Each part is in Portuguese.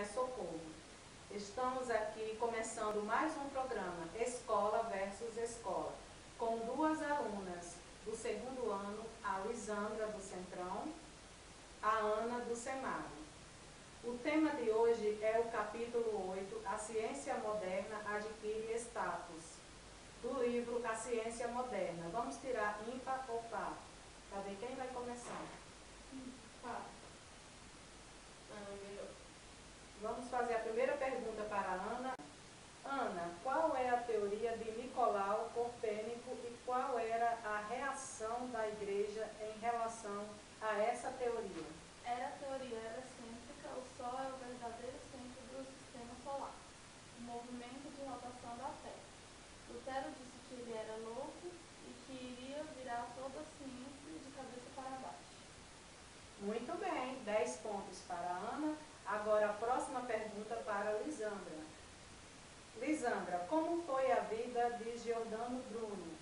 é Socorro. Estamos aqui começando mais um programa, Escola versus Escola, com duas alunas do segundo ano, a Lisandra do Centrão, a Ana do Semaro. O tema de hoje é o capítulo 8, A Ciência Moderna Adquire Status, do livro A Ciência Moderna. Vamos tirar ímpar ou par, para ver quem vai começar. Par. Vamos fazer a primeira pergunta para a Ana. Ana, qual é a teoria de Nicolau Copérnico e qual era a reação da Igreja em relação a essa teoria? A teoria heliocêntrica, o Sol é o verdadeiro centro do sistema solar, o movimento de rotação da Terra. Lutero disse que ele era louco e que iria virar toda a ciência de cabeça para baixo. Muito bem, 10 pontos para a Ana. Agora a próxima pergunta para a Lisandra. Lisandra, como foi a vida de Giordano Bruno?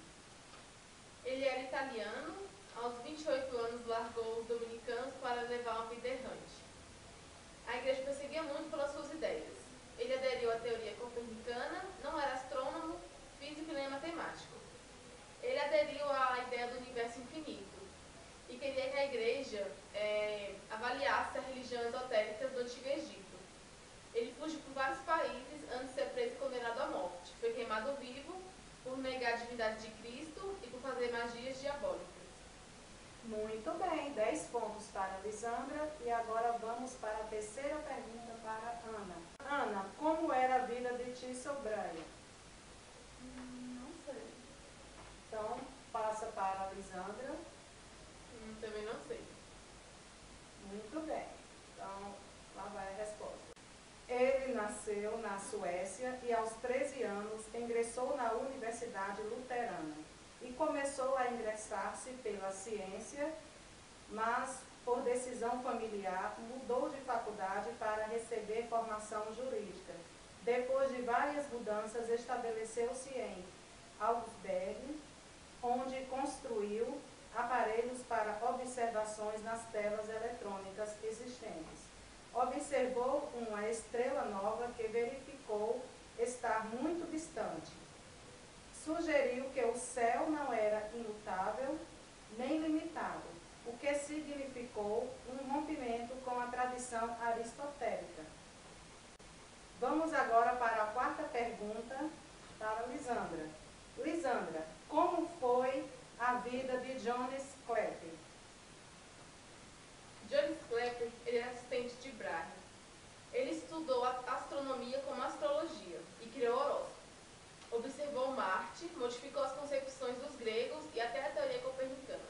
Ele era italiano, aos 28 anos largou os dominicanos para levar uma vida errante. A igreja perseguia muito pelas suas ideias. Ele aderiu à teoria copernicana, não era astrônomo, físico e nem matemático. Ele aderiu à ideia do universo infinito e queria que a igreja avaliasse a religião esotérica do Antigo Egito. Ele fugiu por vários países antes de ser preso e condenado à morte. Foi queimado vivo por negar a divindade de Cristo e por fazer magias diabólicas. Muito bem, 10 pontos para a Lisandra. E agora vamos para a terceira pergunta para a Ana. Ana, como era a vida de Tício Brahe? Não sei. Então, passa para a Lisandra. Também não sei. Muito bem. Então, lá vai a resposta. Ele nasceu na Suécia e aos 13 anos ingressou na Universidade Luterana e começou a ingressar-se pela ciência, mas por decisão familiar mudou de faculdade para receber formação jurídica. Depois de várias mudanças, estabeleceu-se em Augsburg, onde construiu aparelhos para observações nas telas eletrônicas existentes. Observou uma estrela nova que verificou estar muito distante. Sugeriu que o céu não era imutável nem limitado, o que significou um rompimento com a tradição aristotélica. Vamos agora para a quarta pergunta para Lisandra. Lisandra, como foi a vida de Johannes Kepler? Johannes Kepler ele era assistente de Brahe. Ele estudou a astronomia como astrologia e criou o horóscopo. Observou Marte, modificou as concepções dos gregos e até a teoria copernicana.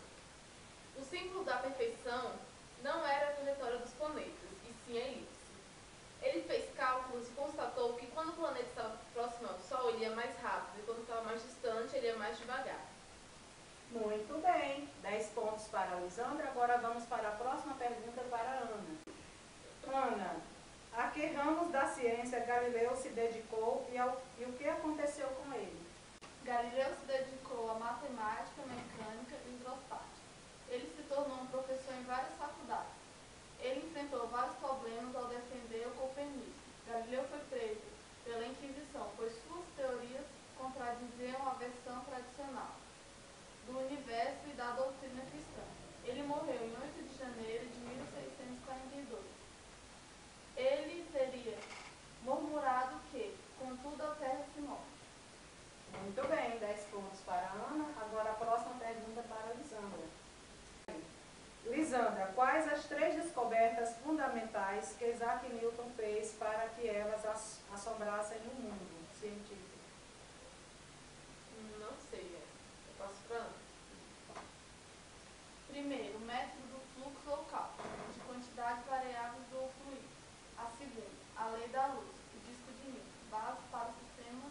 O símbolo da perfeição não era a trajetória dos planetas, e sim a elipse. Ele fez cálculos e constatou que quando o planeta estava próximo ao Sol, ele ia mais rápido, e quando estava mais distante, ele ia mais devagar. Muito bem, 10 pontos para a Lisandra. Agora vamos para a próxima pergunta para a Ana. Ana, a que ramos da ciência Galileu se dedicou e o que aconteceu com ele? Galileu se dedicou à matemática, mecânica e hidrostática. Ele se tornou um professor em várias faculdades. Ele enfrentou vários problemas ao defender o copernismo. Galileu foi preso pela Inquisição, pois suas teorias contradiziam a versão tradicional do universo e da doutrina cristã. Ele morreu em 8 de janeiro de 1642. Ele teria murmurado que, contudo, a terra se move. Muito bem, 10 pontos para a Ana. Agora a próxima pergunta para a Lisandra. Lisandra, quais as 3 descobertas fundamentais que Isaac Newton fez para que elas assombrassem o mundo científico? Não sei, eu passo para Ana. Primeiro, o método do fluxo ou cálculo, de quantidades variáveis do fluido. A segunda, a lei da luz, o disco de Newton, base para o sistema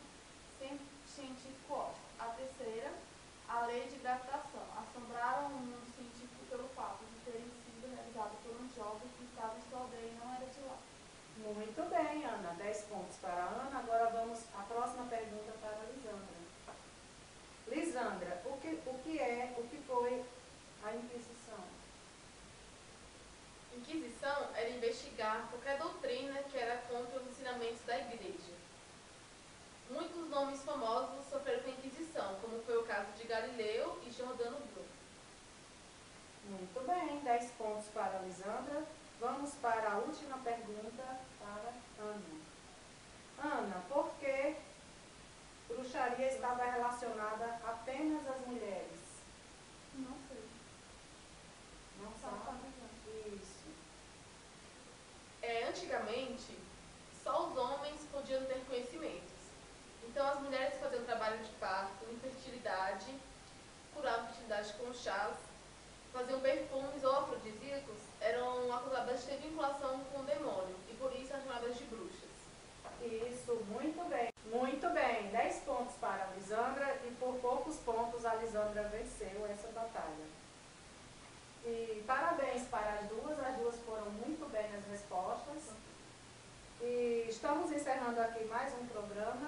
científico óptico. A terceira, a lei de gravitação. Assombraram o mundo científico pelo fato de terem sido realizadas por um jovem que estava em sua aldeia e não era de lá. Muito bem, Ana. 10 pontos para a Ana. Agora vamos à próxima pergunta para a Lisandra. Lisandra, o que foi a Inquisição? Inquisição era investigar qualquer doutrina que era contra os ensinamentos da igreja. Muitos nomes famosos sofreram com a Inquisição, como foi o caso de Galileu e Giordano Bruno. Muito bem, 10 pontos para a Lisandra. Vamos para a última pergunta para Ana. Ana, por que bruxaria estava relacionada apenas às mulheres? Não sei. Não sabe? Isso. Antigamente, só os homens podiam ter conhecimentos. Então, as mulheres faziam trabalho de parto, infertilidade, curavam fertilidade com chás, faziam perfumes ou afrodisíacos, eram acusadas de ter vinculação com o demônio e por isso eram chamadas de bruxas. Isso, muito bem. Muito bem, 10 pontos para a Lisandra e por poucos pontos a Lisandra venceu essa batalha. E parabéns para as duas foram muito bem nas respostas. E estamos encerrando aqui mais um programa.